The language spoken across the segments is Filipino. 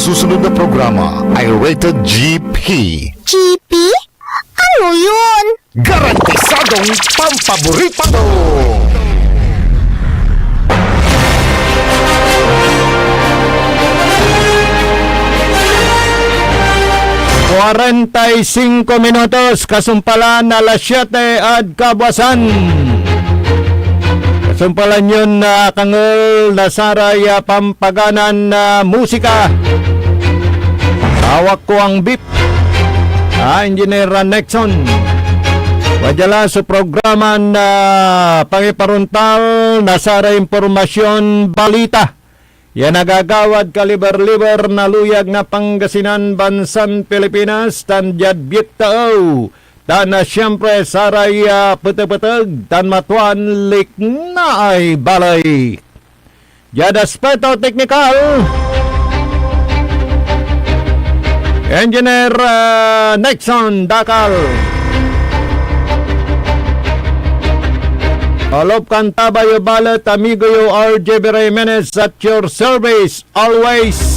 susunod na programa ay rated GP. GP? Ano yun? Garantisadong pampaborito! 45 minutos, kasumpalan alas 7 at kabasan. Kasumpalan yun na kangol na saray pampaganan na musika. Tawag ko ang beep. Engineer Nexon. Wadala sa programa na pangiparuntal na saray impormasyon balita. Yan nagagawad kaliber-liber na luyag na Pangasinan, Bansan, Pilipinas, tanjad bitao. Dan na siyempre saray putag-putag, tan matuan lik na ay balay. Jada Aspeto Technical. Engineer Nexon Dakal. Olop Cantabayo Balat, amigo yo RJ Jimenez at your service always.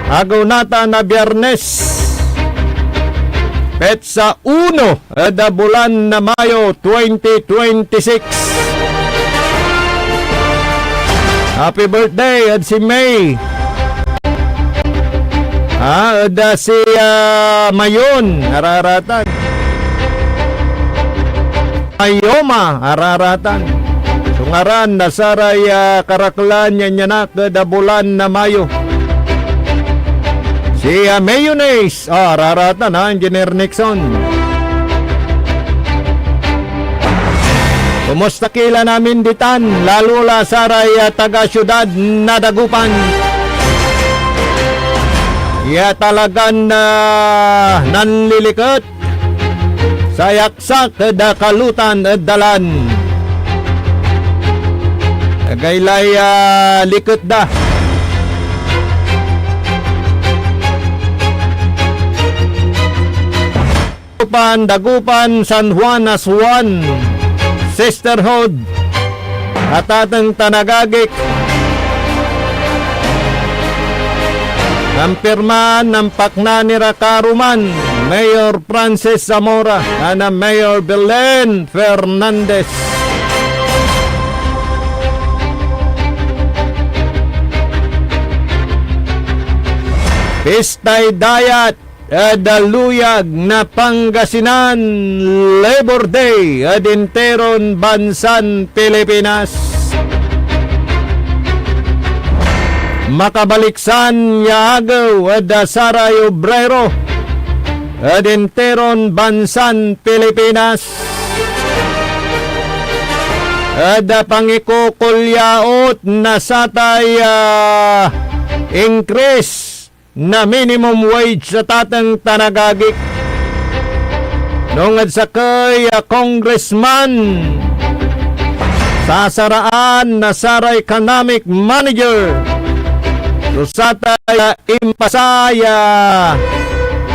Agaw nata na Biyernes. Petsa 1 da bulan na Mayo 2026. Happy birthday at si May. Da si Mayon nararatan. Ayoma araratan. Sungaran nasaray karaklan yanyanak da bulan na Mayo. Si Mayonnaise araratan Engineer Nixon. Kumusta kila namin ditan, lalo la saray taga syudad na Dagupan. Ya talagan nanlilikot. Sayaksak da kalutan dalan. Gaylay likot da. Dagupan, San Juan, Aswan, Sisterhood, at atang Tanagagik. Ang pirma ng Paknanira Karuman, Mayor Francis Zamora, at Mayor Belen Fernandez. Pistay Dayat, daluyag na Pangasinan Labor Day, adinteron Bansan, Pilipinas. Makabaliksan yaagaw ada saray obrero adinteron Bansan, Pilipinas. Ada pangikukulyaot na satay increase na minimum wage sa tatang Tanagagik. Nungad sa kay congressman sasaraan na saray economic manager susatay impasaya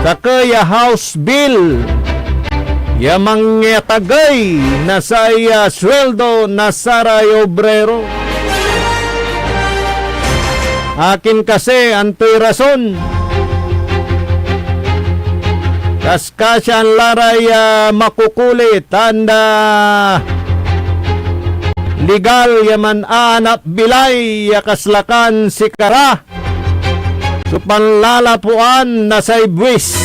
sa kaya House Bill yamang tagay na saya sweldo na saray obrero. Akin kasi antoy rason. Kaskasyan laray makukulit anda legal yaman anap bilay kaslakan si kara. Supanlalapuan na say buwis.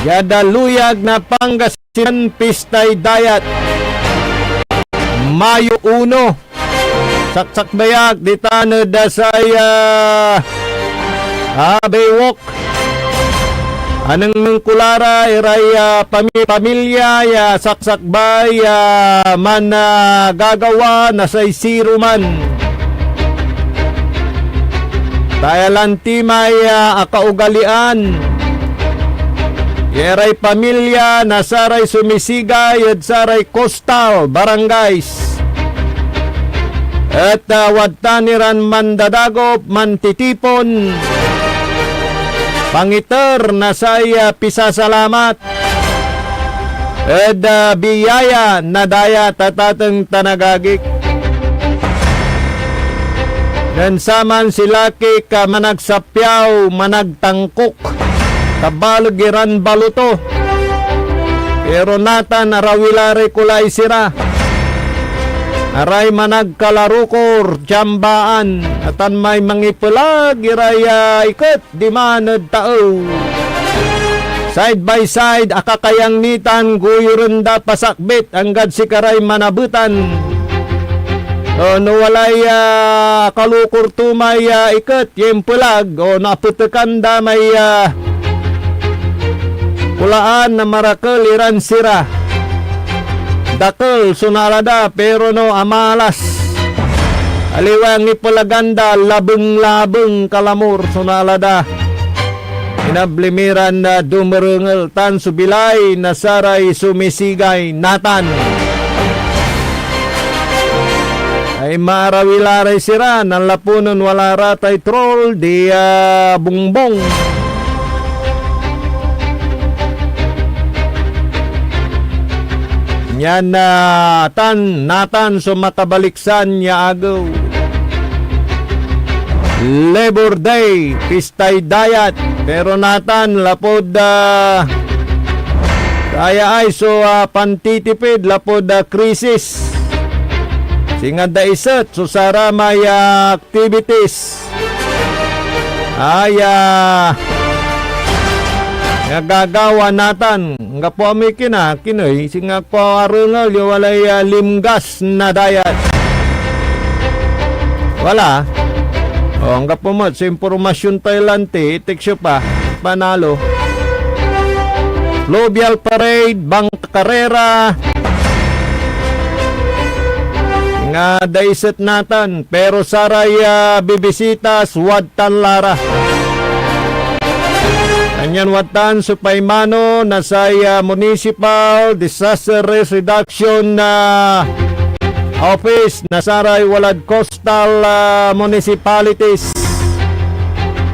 Yadaluyag na Pangasinan Pistay Dayat Mayo 1 saksak bayak di tanah dasaya Baywalk anang kulara iraya pamilya ya saksak bay man gagawa na say siruman tayalanti may akaugalian yeray pamilya na saray sumisigay at saray coastal barangays at wadtaniran mandadagop mantitipon pangiter na saya pisasalamat biyaya na daya tatateng tanagagik. Dan saman silaki ka managsapyaw, managtangkok, kabaligiran baluto. Pero natan arawilari kulay sira. Aray managkalarukor, tiyambaan, atan may mangipulag, iraya ikot, di manad tao. Side by side, akakayang nitan, guyurunda pasakbit, anggad si karay manabutan. O nawalay kalukor tumay ikot, yung pulag, o naputukan da may pulaan na marakal iran sira. Dakol sunarada pero no amalas. Aliwang ipalaganda labeng-labeng kalamur sunalada. Inablimiran na dumerengel tan subilay nasaray sumisigay natan. Ay marawilaray sira ng lapunon wala ratay troll di bungbong. Yan natan so makabaliksan niya agaw. Labor Day, pistay dayat, pero natan lapod kaya ay so pantitipid lapod krisis. Singa da isat so sara may activities. Ay gagawa natan nga po may kinoy singa po arungal yung walay limgas na dayat wala o nga po mo sa impormasyon Tailante itik pa panalo Fluvial Parade Bank Carrera nga daiset natan pero saray bibisitas wadtan lara. Anyan watan supay mano na sa Municipal Disaster Risk Reduction Office na saray walad coastal municipalities.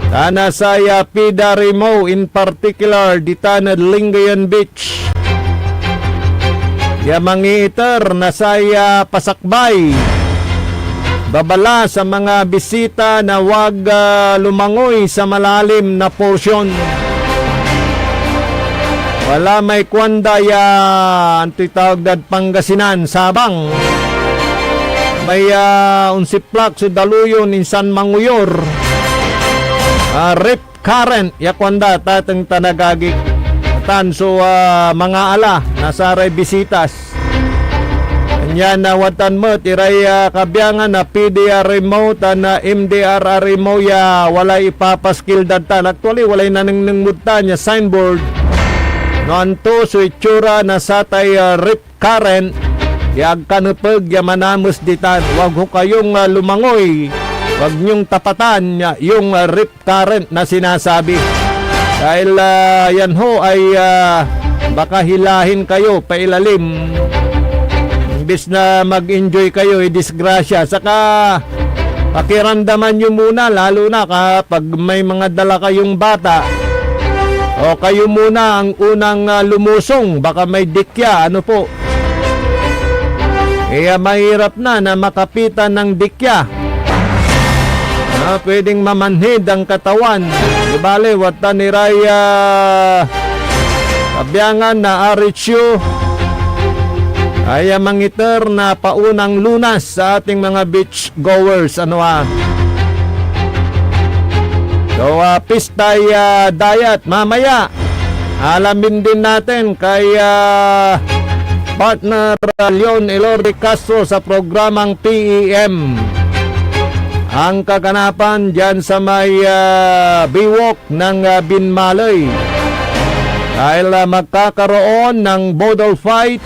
Tana sa Pida Remo in particular ditanad Lingayen Beach. Yamangi iter na sa pasakbay. Babala sa mga bisita na wag lumangoy sa malalim na porsyon. Wala may kwanda antitawag dad Pangasinan, Sabang. May unsiplak sa Daluyon, Insan Manguyor. Rip current, yakwanda tatang tanagagik. Tan so mga ala, nasaray bisitas. Yan na watan mo, tiray kabyangan na PDR remote na MDR remote walay ipapaskil datan. Actually, walay naningmudta niya signboard. Noon to, so itsura na satay rip current, yag kanupag yamanamos ditan. Wag ho kayong lumangoy, wag nyong tapatan yung rip current na sinasabi. Dahil yan ho ay baka hilahin kayo pailalim. Imbis na mag-enjoy kayo, disgrasya. Saka pakiramdaman nyo muna, lalo na kapag may mga dala kayong bata. O kayo muna ang unang lumusong, baka may dikya, ano po. Mahirap na makapitan ng dikya. Pwedeng mamanhid ang katawan. Di bale, watan ni Raya kabyangan na aritsyo ay mangiter na paunang lunas sa ating mga beach goers. So, pistay dayat mamaya. Alamin din natin kay partner Leon Elorde Castro sa programang PEM. Ang kaganapan dyan sa may biwok ng Binmalay. Dahil magkakaroon ng bodol fight,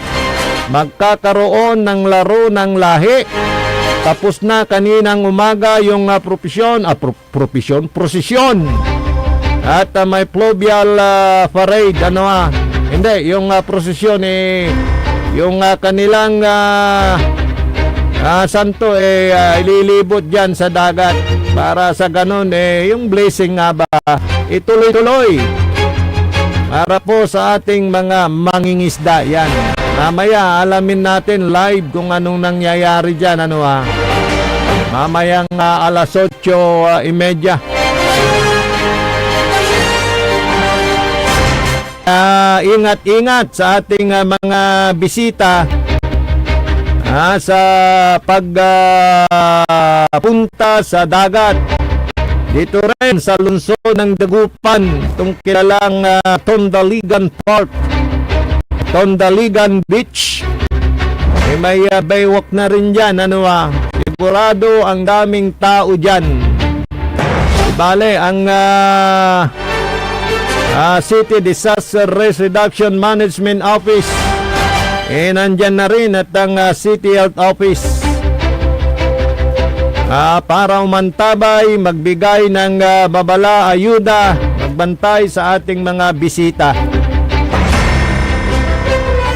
magkakaroon ng laro ng lahi. Tapos na kaninang umaga yung prosesyon. At may fluvial parade, hindi, yung prosesyon yung kanilang santo ililibot dyan sa dagat para sa ganun yung blessing nga ba ituloy-tuloy. para po sa ating mga mangingisda. Yan. Mamaya alamin natin live kung anong nangyayari dyan. Ano ha? Mamayang alas 8:30. Ingat-ingat sa ating mga bisita sa pagpunta sa dagat. Dito rin sa lungsod ng Dagupan, itong kilalang Tondaligan Park, Tondaligan Beach. May baywalk na rin dyan. Ano sigurado ang daming tao dyan. Bale, ang City Disaster Risk Reduction Management Office nandyan na rin, at ang City Health Office para umantabay, magbigay ng babala, ayuda, magbantay sa ating mga bisita.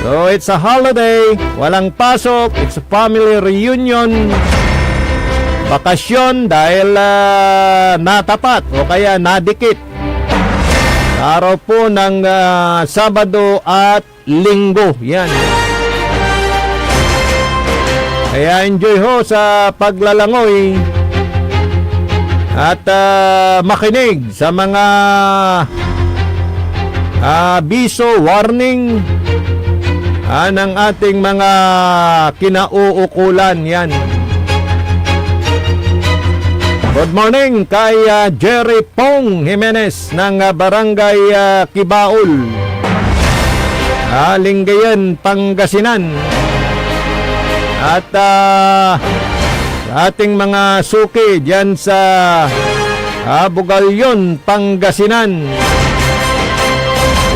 So it's a holiday, walang pasok, it's a family reunion, bakasyon dahil natapat o kaya nadikit araw po ng Sabado at Linggo. Yan. Kaya enjoy ho sa paglalangoy at makinig sa mga abiso, warning ng ating mga kinauukulan. Yan. Good morning kay Jerry Pong Jimenez ng Barangay Kibaul, Lingayen, Pangasinan. At ating mga suki dyan sa Bugalyon, Pangasinan.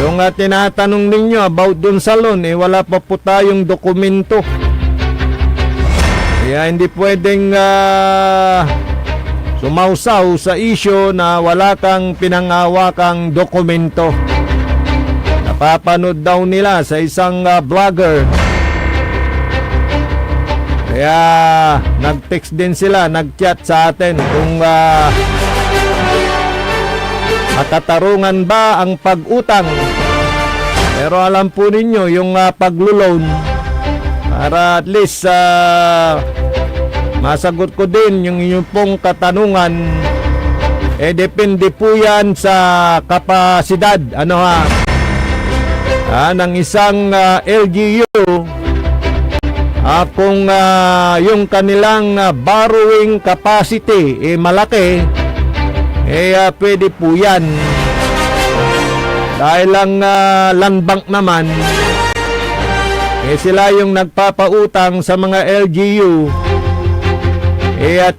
Yung tinatanong ninyo about dun sa loan, wala pa po tayong dokumento. Kaya hindi pwedeng sumausaw sa issue na wala kang pinangawakang dokumento. Napapanood daw nila sa isang vlogger. Kaya nag-text din sila, nag-chat sa atin kung matatarungan ba ang pag-utang. Pero alam po ninyo yung pag-loan, para at least masagot ko din yung inyong pong katanungan. Depende po yan sa kapasidad ng isang LGU. Kung yung kanilang borrowing capacity malaki, pwede po yan. Dahil ang land bank naman, sila yung nagpapautang sa mga LGU,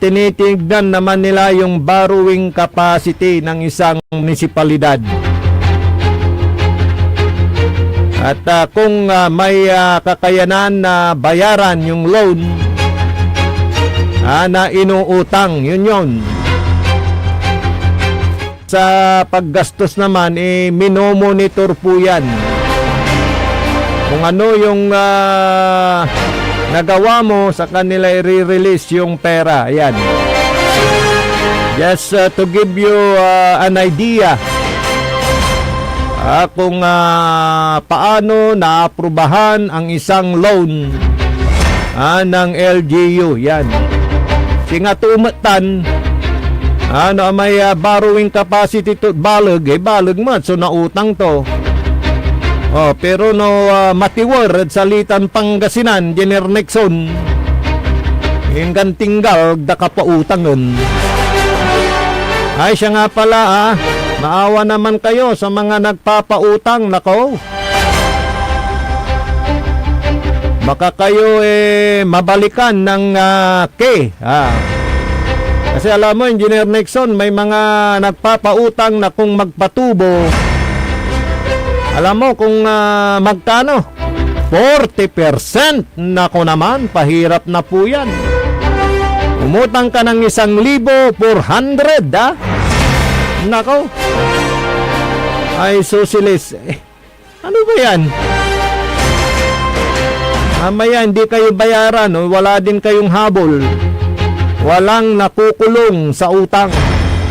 tinitignan naman nila yung borrowing capacity ng isang munisipalidad. At kung may kakayanan na bayaran yung loan na inuutang, yun. Sa paggastos naman, minomonitor po yan. Kung ano yung nagawa mo, sa kanila i-release yung pera. Ayan. Just to give you an idea kung paano naaprubahan ang isang loan ng LGU. Yan. Singa tumatan, may borrowing capacity to balag, balag mo, so nautang to. Pero matiwar at salitan Pangasinan, Jenner Nixon, hinggang tinggal, dakapautang nun. Ay, siya nga pala, maawa naman kayo sa mga nagpapautang. Nako, baka kayo mabalikan ng kasi alam mo, Engineer Nixon, may mga nagpapautang na kung magpatubo, alam mo kung magkano? 40%. Nako naman, pahirap na po yan. Umutang ka ng 1,400, Nako. Ay, susilis. Ano ba yan? Mamaya hindi kayo bayaran, wala din kayong habol. Walang nakukulong sa utang.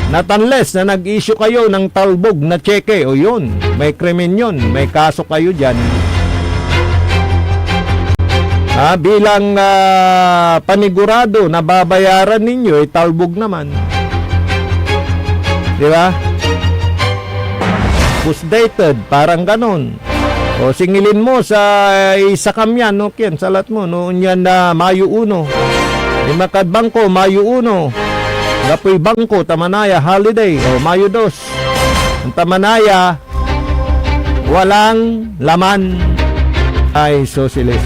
Not unless na nag-issue kayo ng talbog na cheque, o yun, may krimen yun, may kaso kayo dyan. Bilang panigurado na babayaran ninyo, talbog naman. Di ba? Post-dated, parang ganon. O singilin mo sa isa kamyan, no, Ken, salat mo, noon yan na Mayo 1. Imakad bangko, Mayo 1. Gapoy bangko, Tamanaya, holiday, o Mayo 2. Ang Tamanaya, walang laman. Ay, sosilis.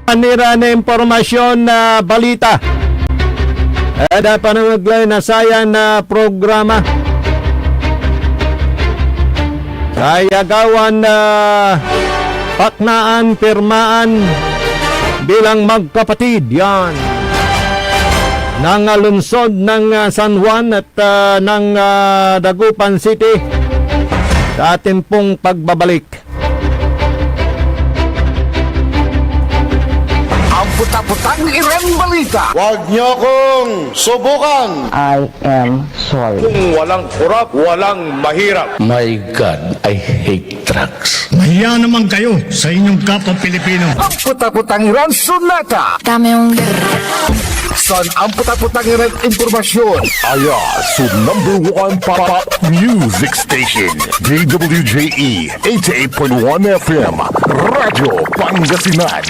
Panira na impormasyon na balita. Ada panamaglay na sayan na programa. Kayagawan na paknaan, pirmaan bilang magkapatid. Yan. Nang lungsod ng San Juan at ng Dagupan City sa ating pong pagbabalik. Ang puta-putang irang balita. Huwag niyo kong subukan. I am sorry. Kung walang kurap, walang mahirap. My God, I hate drugs. Mahiya naman kayo sa inyong kapwa Pilipino. Ang puta-putang irang sunata. Dami yung Son ang puta-putang irang impormasyon. Aya, so #1 pop music station. DWJE 88.1 FM. Radyo Pangasinan.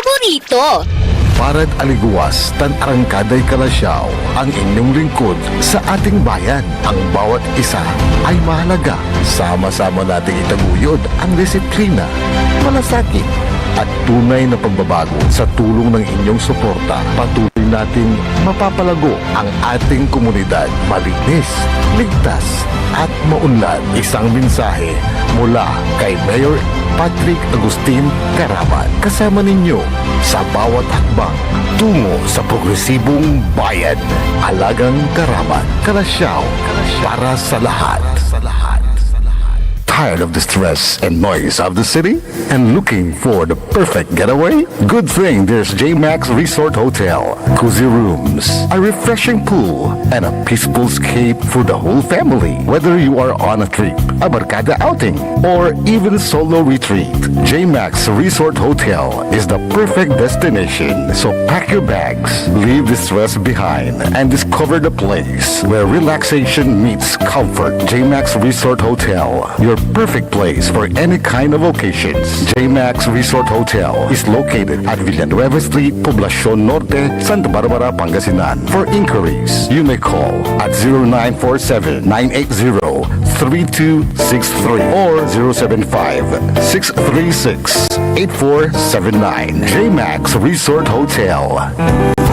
paborito. Parad aliguas, tan arangkaday kalasyaw, ang inyong lingkod sa ating bayan. Ang bawat isa ay mahalaga. Sama-sama nating itaguyod ang disiplina, malasakit, at tunay na pagbabago. Sa tulong ng inyong suporta, patuloy nating mapapalago ang ating komunidad. Malinis, ligtas, at maunlad. Isang mensahe mula kay Mayor Patrick Agustin Caraman. Kasama ninyo sa bawat hakbang tungo sa progresibong bayan. Alagang Caraman, Kalasyaw, para sa lahat. Tired of the stress and noise of the city and looking for the perfect getaway? Good thing there's J-Max Resort Hotel. Cozy rooms, a refreshing pool, and a peaceful escape for the whole family. Whether you are on a trip, a barkada outing, or even solo retreat, J-Max Resort Hotel is the perfect destination. So pack your bags, leave the stress behind, and discover the place where relaxation meets comfort. J-Max Resort Hotel, your perfect place for any kind of occasions. J-Max Resort Hotel is located at Villanueva Street, Poblacion Norte, Santa Barbara, Pangasinan. For inquiries, you may call at 0947-980-3263 or 075-636-8479. J-Max Resort Hotel.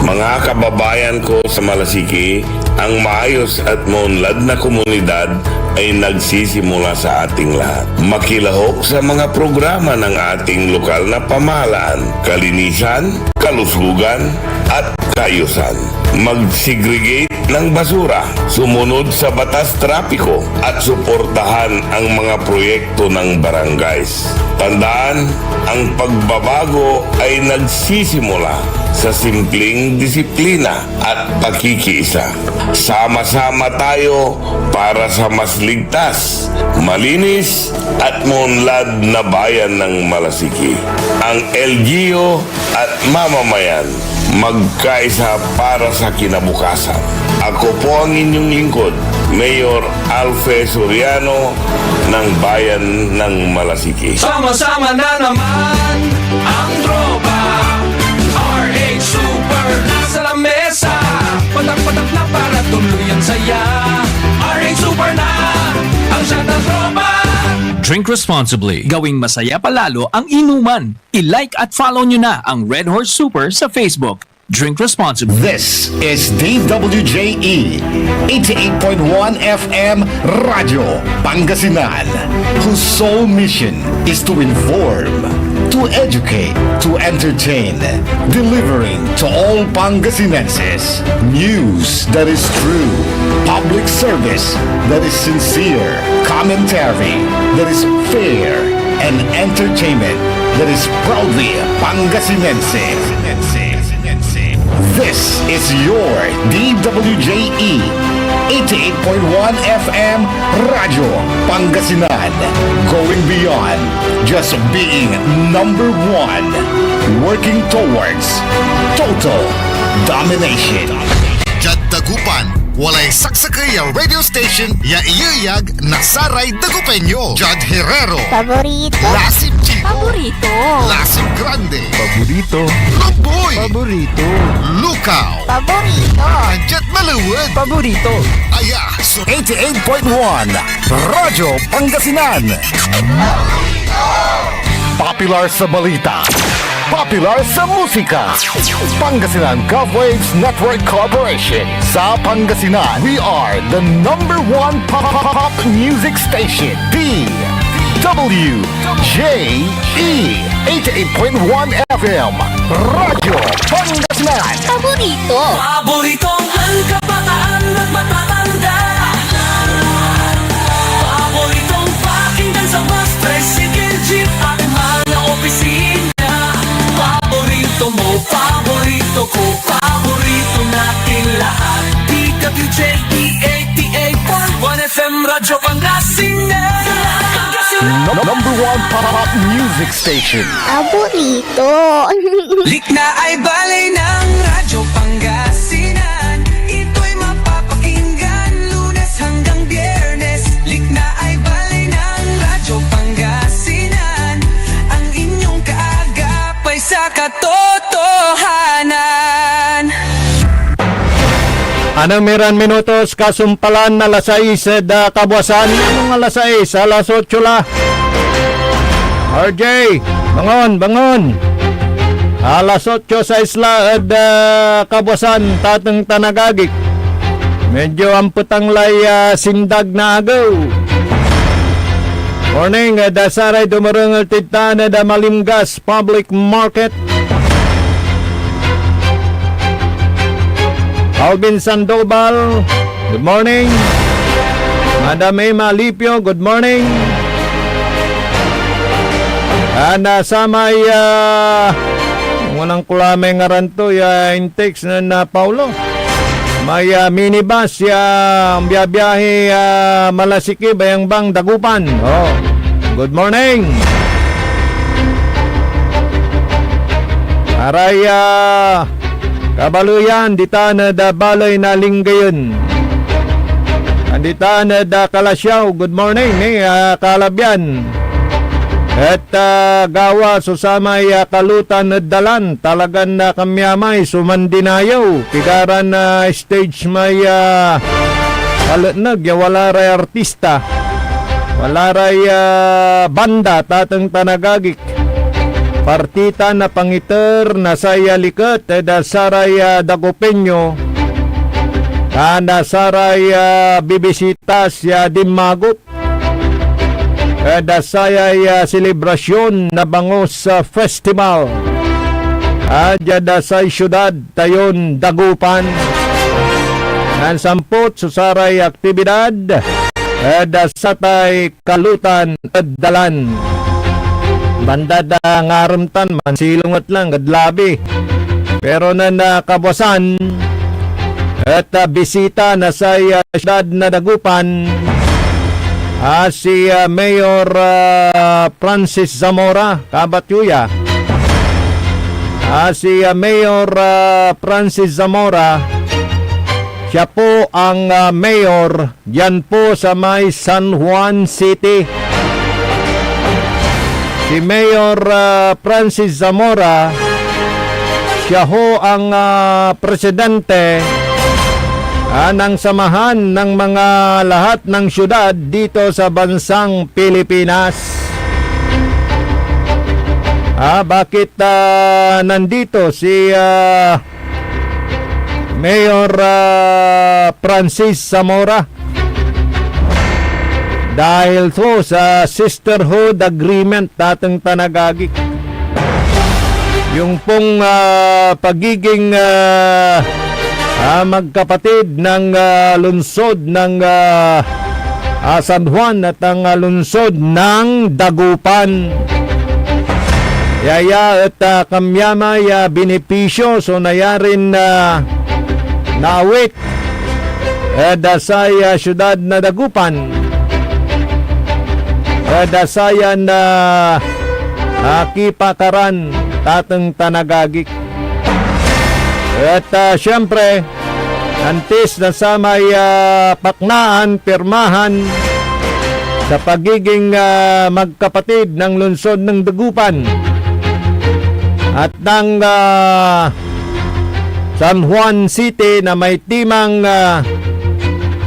Mga kababayan ko sa Malasiki, ang maayos at maunlad na komunidad ay nagsisimula sa ating lahat. Makilahok sa mga programa ng ating lokal na pamahalaan, kalinisan, kalusugan, at kaayusan. Mag-segregate ng basura, sumunod sa batas trapiko, at suportahan ang mga proyekto ng barangays. Tandaan, ang pagbabago ay nagsisimula sa simpleng disiplina at pakikiisa. Sama-sama tayo para sa mas ligtas, malinis at maunlad na bayan ng Malasiki. Ang LGU at mamamayan magkaisa para sa kinabukasan. Ako po ang inyong lingkod, Mayor Alfe Soriano ng Bayan ng Malasiki. Sama-sama na naman ang tropa. RH Super nasa lamesa. Patak-patak na para tuloy ang saya. RH Super na ang shot ng tropa. Drink responsibly. Gawing masaya palalo ang inuman. I-like at follow nyo na ang Red Horse Super sa Facebook. Drink responsibly. This is DWJE 88.1 FM Radio Pangasinan, whose sole mission is to inform, to educate, to entertain, delivering to all Pangasinenses news that is true, public service that is sincere, commentary that is fair, and entertainment that is proudly Pangasinense. This is your DWJE 88.1 FM Radyo Pangasinan. Going beyond just being number one. Working towards total domination. Jad Dagupan, walay saksakay a radio station ya iyayag nasaray Dagupenyo. Jad Herrero, Paborito. Lasip Chico, Paborito. Lasip Grande, Paborito. Loboy, Paborito. Lukaw, Paborito. Anjet Maluwad, Paborito. Aya, so 88.1 Radyo Pangasinan. Popular sa balita. Popular sa musika. Pangasinan Govwaves Network Corporation. Sa Pangasinan, we are the number one pop music station. DWJE 88.1 FM. Radyo Pangasinan. Paborito. Paboritong ang kabataan at matatanda. Paboritong pakinggan sa bus, tricycle, jeep at mga opisina. Paborito mo, paborito ko, paborito natin lahat. DWJE 88.1 FM Radyo Pangasinan. Number one pop music station. Paborito. Likna ay balay ng Radyo Pangasinan. Ito'y mapapakinggan Lunes hanggang Biyernes. Likna ay balay ng Radyo Pangasinan. Ang inyong kaagapay sa katotohanan. Anong miran minutos kasumpalan na alas 6 da kabuasan? Anong alas 6? Alas 8 la. RJ, bangon. Alas 8 sa isla at kabuasan tatang tanagagik. Medyo amputang lay sindag na agaw. Morning, dasaray dumarungal titana da Malimgas Public Market. Alvin Sandoval, good morning. Madam Emma Lipio, good morning. Sa may unang kulamay nga ranto intakes na Paulo. May minibus ang biyabiyahe Malasiki bayang bang Dagupan. Oh, good morning. Aray Kabaluyan, dita na da balay na linggayon. Andita na da Kalasyaw, good morning, Kalabyan. At gawa susamay kalutan na dalan, talagan na kamyamay, sumandinayaw. Kigaran na stage may kalatnag, wala ray artista. Wala ray banda, tatang tanagagik. Partita na pangiter na saya likat dasaray Dagupenyo dasaray bibisitas ya Dimagot dasayay selebrasyon na bangos festival dasay syudad tayon Dagupan nan samput susaray aktibidad dasatay kalutan at dalan. Banda da ngaramtan man silungat lang gadlabi. Pero na nakabuasan at bisita na sa siyudad na Dagupan si Mayor Francis Zamora Kabatyuya. Si Mayor Francis Zamora, siya po ang mayor diyan po sa may San Juan City. Si Mayor Francis Zamora, siya ho ang presidente ng samahan ng mga lahat ng syudad dito sa bansang Pilipinas. Bakit nandito si Mayor Francis Zamora? Dahil to sa sisterhood agreement datang tanagagik. Yung pong pagiging magkapatid ng lungsod ng San Juan at ang lungsod ng Dagupan. Yaya at kamyamay benepisyo so nayarin naawit dasay syudad na Dagupan dasayan na kipakaran tateng tanagagik at syempre antes na sa may paknaan pirmahan sa pagiging magkapatid ng lungsod ng Dagupan at ng San Juan City na may timang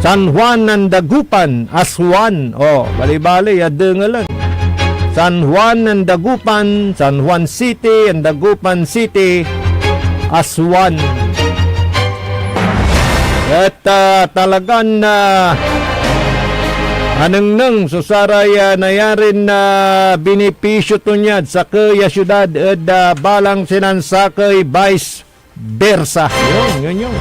San Juan ng Dagupan, Aswan. Bali-bali, adengalan. San Juan ng Dagupan, San Juan City, and Dagupan City, Aswan. At talagang aneng-neng susaray nayarin na benepisyo tunyad sa kaya syudad at balang sinansakay vice versa. Yun.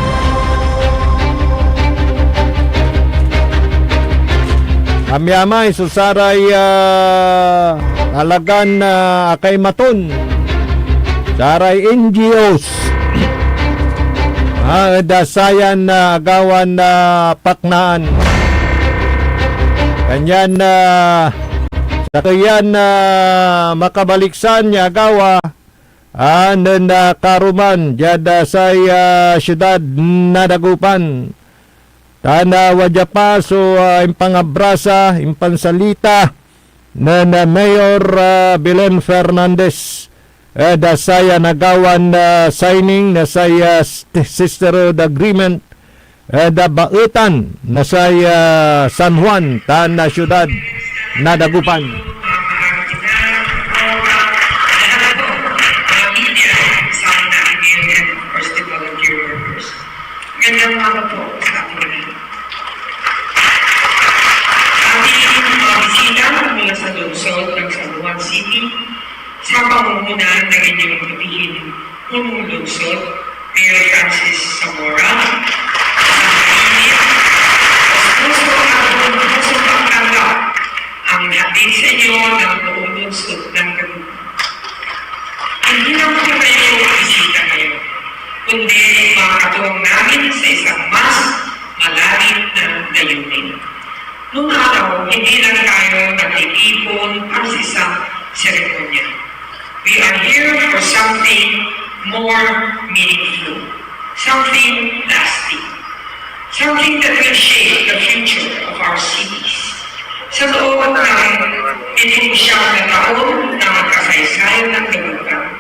Amyamay susaray alagan akay maton saray NGOs dasayan na agawan na paknaan kanyan sa kayan makabaliksan niya agawa na karuman jada sa syudad na Dagupan tana wadya pa so impangabrasa impansalita na Mayor Belen Fernandez dasaya nagawan signing na saya sisterhood agreement da bautan na saya San Juan tana syudad na Dagupan. Gandang mga po sa atin. Ating bisita mula sa lungsod ng San Juan City sa pamumunan ng inyong kapihin punong lungsod, Mayor Francis Zamora, pusong pagtanggap ang hatid sa inyo ng buong lungsod ng Dagupan. Hindi lang po kayo bisita ngayon, kundi makakatuwang namin sa isang mas malalim na layunin. Noong araw, hindi lang tayo nag-iipon para sa isang seremonya. We are here for something more meaningful, something lasting, something that will shape the future of our cities. Sa loob ng itong siyang na taon na magkasaysayan ng Dagupan,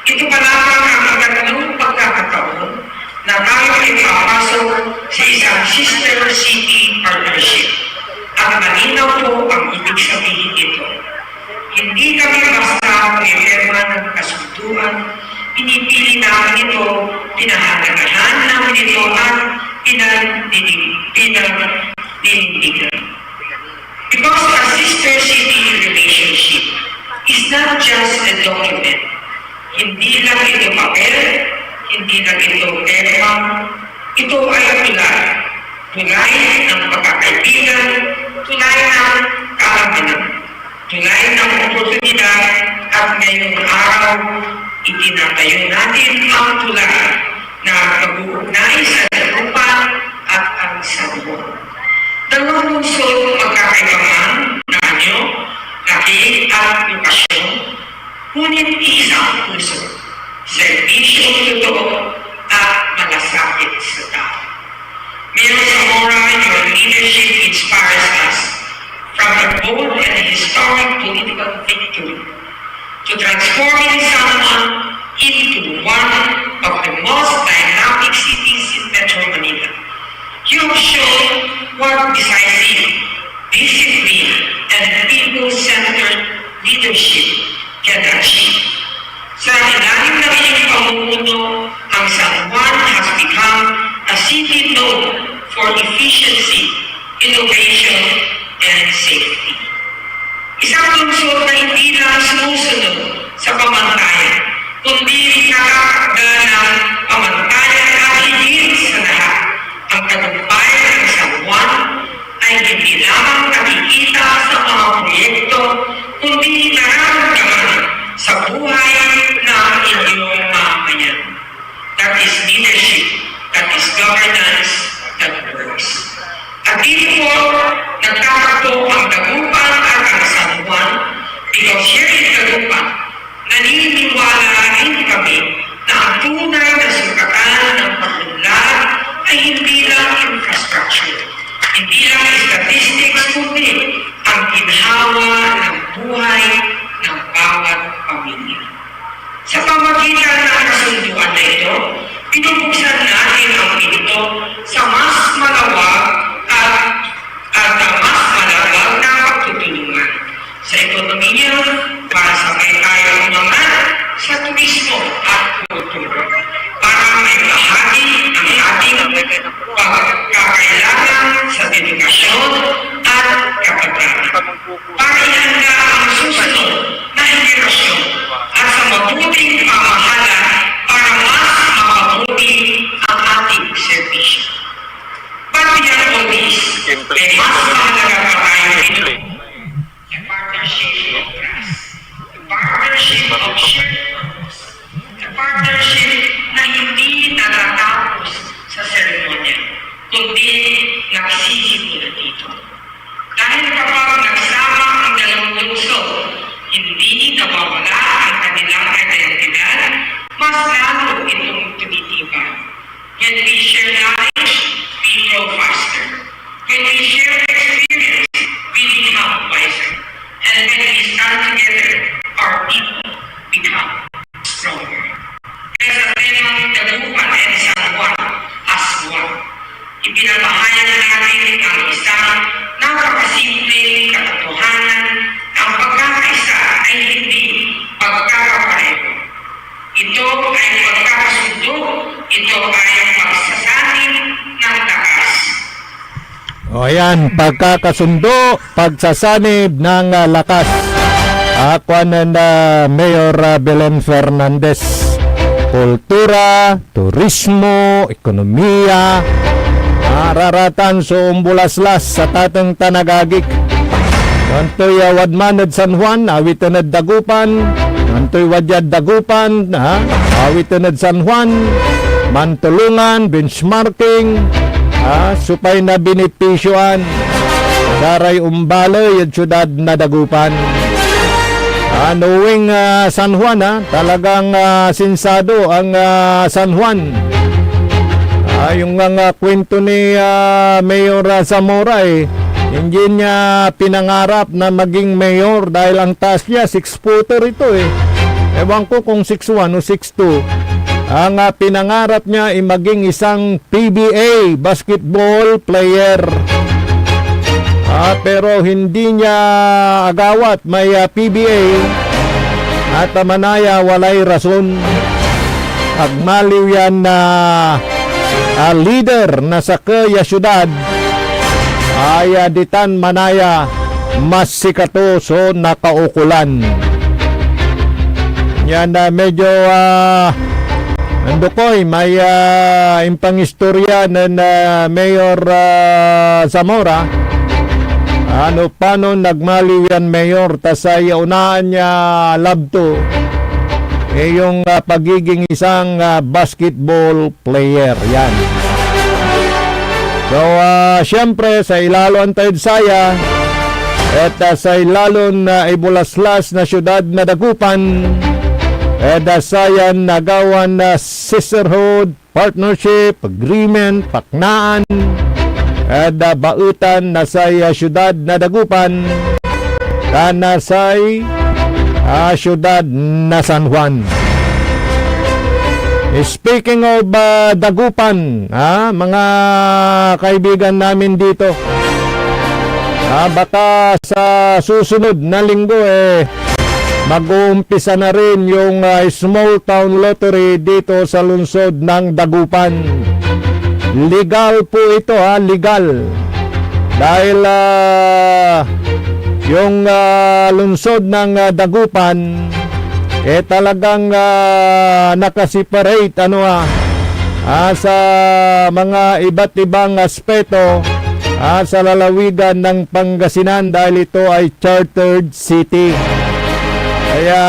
ito pa lamang ang magandang pagkakataon na tayo ay papasok sa isang sister city partnership. At malinaw po ang ibig sabihin nito. Hindi kami basta pirma ng kasunduan, pinipili namin ito, pinahalagahan namin ito at pinanindigan. Because a sister city relationship is not just a document. Hindi lang ito papel, hindi lang ito tema, ito ay tulay. Tulay ng pagkakaibigan, tulay ng kaalaman, tulay ng oportunidad at ngayong araw, itinatayo natin ang tulay na mag-uugnay sa Dagupan at ang San Juan. Dalawang lungsod magkakaibaman na anyo, laki at lokasyon, ngunit isang puso, serbisyong totoo at malasakit sa tao. Mayor Zamora, your leadership inspires us from the bold and historic political victory to transforming San Juan into one of the most dynamic cities in Metro Manila. You have shown what decisive, discipline, and people-centered leadership can achieve. Sa ilalim ng inyong pamumuno, ang San Juan has become a city known for efficiency, innovation, and safety. Isang lungsod na hindi lang sumusunod sa pamantayan, kundi nakakagda ng pamantayan at higit sa lahat. Ang tagumpay ng San Juan ay hindi lamang nakikita sa mga proyekto, kundi nararamdaman sa buhay nagkakato ang Dagupan at ang San Juan because here in Dagupan, naniniwala rin kami na ang tunay na sukatan ng pag-unlad ay hindi lang infrastructure, hindi lang statistics, kundi ang ginhawa ng buhay ng bawat pamilya. Sa pamagitan ng kasunduan na ito, pinubuksan natin ang pinto sa mas malawag at mas malawag na pagtutulungan sa ekonomiya para sabay tayo umangat sa turismo at kultura para may bahagi ang ating pagkakailangan sa dedikasyon at kapataran. Para ihanda ang susunod na henerasyon at sa mabuting pamahala para mas mapabuti ang ating serbisyo. But beyond all this, may mas mahalaga pa tayo dito. The partnership of trust. The partnership of shared purpose. The partnership na hindi natatapos sa seremonya, kundi nagsisimula dito. Dahil kapag nagsama ang dalawang lungsod, hindi nawawala ang kanilang identidad, mas lalo itong tumitibay. When we share knowledge, we grow faster. When we share experience, we become wiser. And when we stand together, our people become stronger. Kaya sa temang Dagupan and San Juan as one, ipinabahayag natin ang isang napakasimpleng katotohanan na ang pagkakaisa ay hindi pagkakapareho. Ito ay pagkakasundo, ito ay pagsasanib ng takas. O ayan, pagkakasundo, pagsasanib ng lakas. Ako na Mayor Belen Fernandez. Kultura, turismo, ekonomiya, raratan so umbulaslas sa tatang tanagagik. Antoy wadmanad San Juan, awitanad Dagupan. Antoy wadyad Dagupan, awitanad San Juan. Mantulungan, benchmarking, supay na benepisyoan. Daray umbalo, yung syudad na Dagupan. Knowing San Juan, talagang sinsado ang San Juan. Yung kwento ni Mayor Zamora hindi niya pinangarap na maging mayor dahil ang taas niya 6-footer ito Ewan ko kung 6'1 o 6'2. Ang pinangarap niya ay maging isang PBA basketball player. Pero hindi niya agawat may PBA at manaya walay rason. Agmaliw yan na leader na sa kaya syudad ay ditan manaya mas sikato so nakaukulan. Yan medyo Andokoy, may impang istorya ng Mayor Zamora. Paano nagmaliw yan, Mayor? Tas ay unahan niya labto. Yung pagiging isang basketball player. Yan. So, siyempre, sa ilalo ang Tayudsaya at sa ilalon na ibulaslas na syudad na Dagupan, dasayan nagawan na sisterhood, partnership, agreement, paknaan, bautan na sa syudad na Dagupan, na sa syudad na San Juan. Speaking of Dagupan, mga kaibigan namin dito, baka sa susunod na linggo mag-uumpisa na rin yung small town lottery dito sa lungsod ng Dagupan. Legal po ito, legal. Dahil yung lungsod ng Dagupan talagang nakaseparate sa mga iba't ibang aspeto sa lalawigan ng Pangasinan dahil ito ay chartered city. Kaya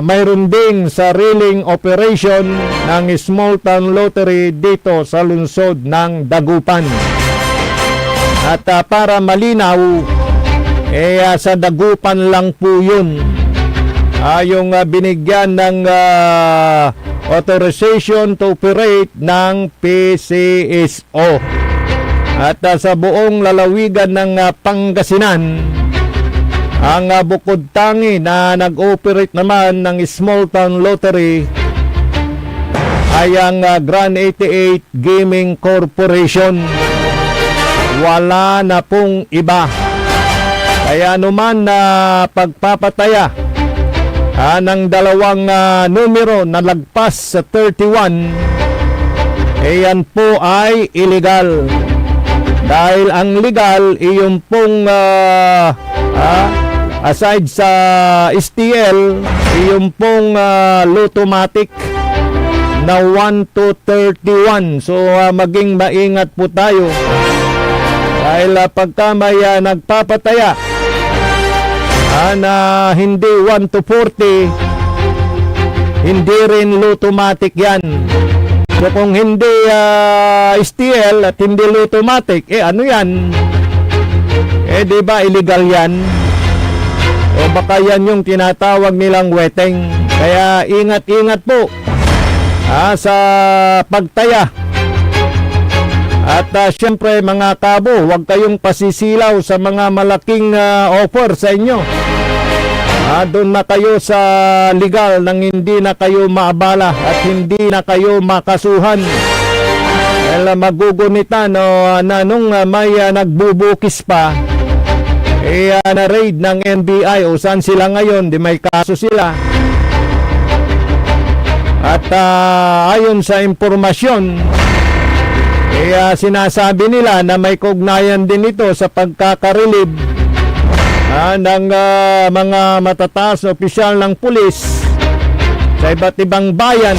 mayroon ding sariling operation ng small town lottery dito sa lungsod ng Dagupan. At para malinaw, sa Dagupan lang po yun. Yung binigyan ng authorization to operate ng PCSO. At sa buong lalawigan ng Pangasinan, ang bukod tangi na nag-operate naman ng Small Town Lottery ay ang Grand 88 Gaming Corporation. Wala na pong iba. Kaya naman na pagpapataya ng dalawang numero na lagpas sa 31, yan po ay illegal. Dahil ang legal, yung pong aside sa STL, yung pong Lutomatic na 1 to 31. So maging maingat po tayo. Dahil pagka may nagpapataya na hindi 1 to 40, hindi rin Lutomatic yan. So kung hindi STL at hindi Lutomatic, ano yan? Di ba illegal yan? O baka yan yung tinatawag nilang weteng. Kaya ingat-ingat po sa pagtaya. At syempre mga kabo, huwag kayong pasisilaw sa mga malaking offer sa inyo. Doon na kayo sa legal nang hindi na kayo maabala at hindi na kayo makasuhan. Dahil magugunitan na nung may nagbubukis pa, na-raid ng NBI o saan sila ngayon, di may kaso sila. At ayon sa impormasyon, sinasabi nila na may kaugnayan din ito sa pagkakarilib ng mga matataas na opisyal ng pulis sa iba't ibang bayan,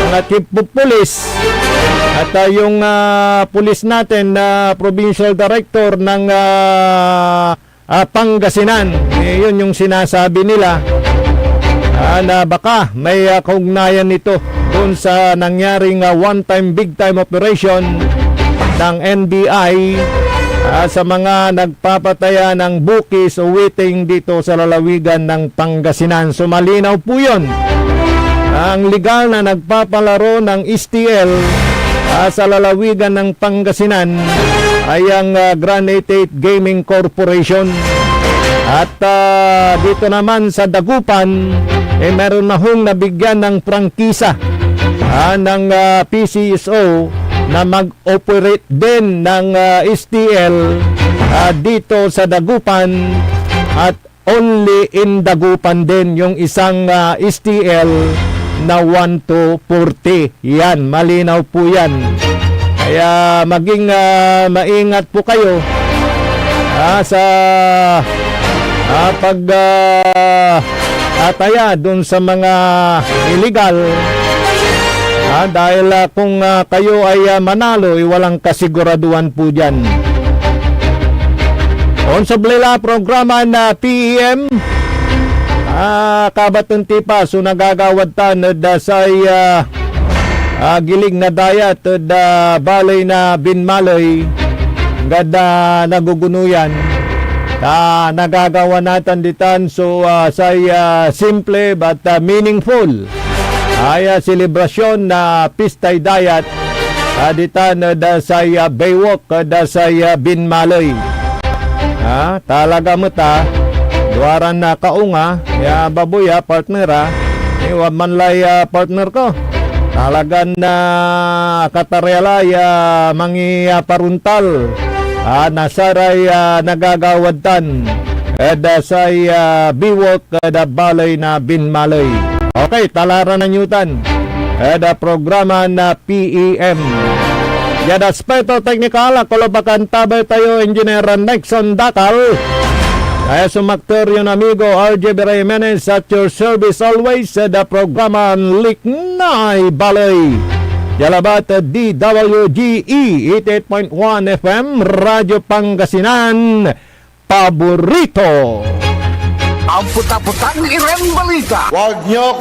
mga chief of police at yung pulis natin na provincial director ng Pangasinan. Yun yung sinasabi nila na baka may kaugnayan nito doon sa nangyaring one-time big-time operation ng NBI sa mga nagpapataya ng bukis o waiting dito sa lalawigan ng Pangasinan. So malinaw po yun. Ang legal na nagpapalaro ng STL sa lalawigan ng Pangasinan ay ang Grand 88 Gaming Corporation. At dito naman sa Dagupan, meron na hong nabigyan ng prangkisa ng PCSO na mag-operate din ng STL dito sa Dagupan at only in Dagupan din yung isang STL na 1 to 40. Yan, malinaw po yan. Kaya maging maingat po kayo sa pag-ataya dun sa mga illegal. Dahil kung kayo ay manalo, walang kasiguraduhan po dyan. On sa blila programa na PEM, kabatun tipa, so nagagawad tan sa gilig na dayat balay na binmaloy, gada nagugunuyan. Nagagawa natin ditan so say simple but meaningful ay selebrasyon na pistay dayat ditan say baywalk say binmaloy. Talaga mo ta duwaran na kaunga ya babuya partnera iwan man lay partner ko talagan na katarela ya mangi paruntal nasaray nagagawadtan say biwok da balay na binmaloy. Okay, talaran na nyutan programa na PEM. Yada aspeto teknikal kolobakan tabay tayo engineer Nixon Dakal. Kaya sumaktor yung amigo RJ Jimenez at your service always sa programa Liknay Balay. Jalabat DWGE 88.1 FM Radyo Pangasinan Paborito. Ang puta-putang irang balita. Huwag niyo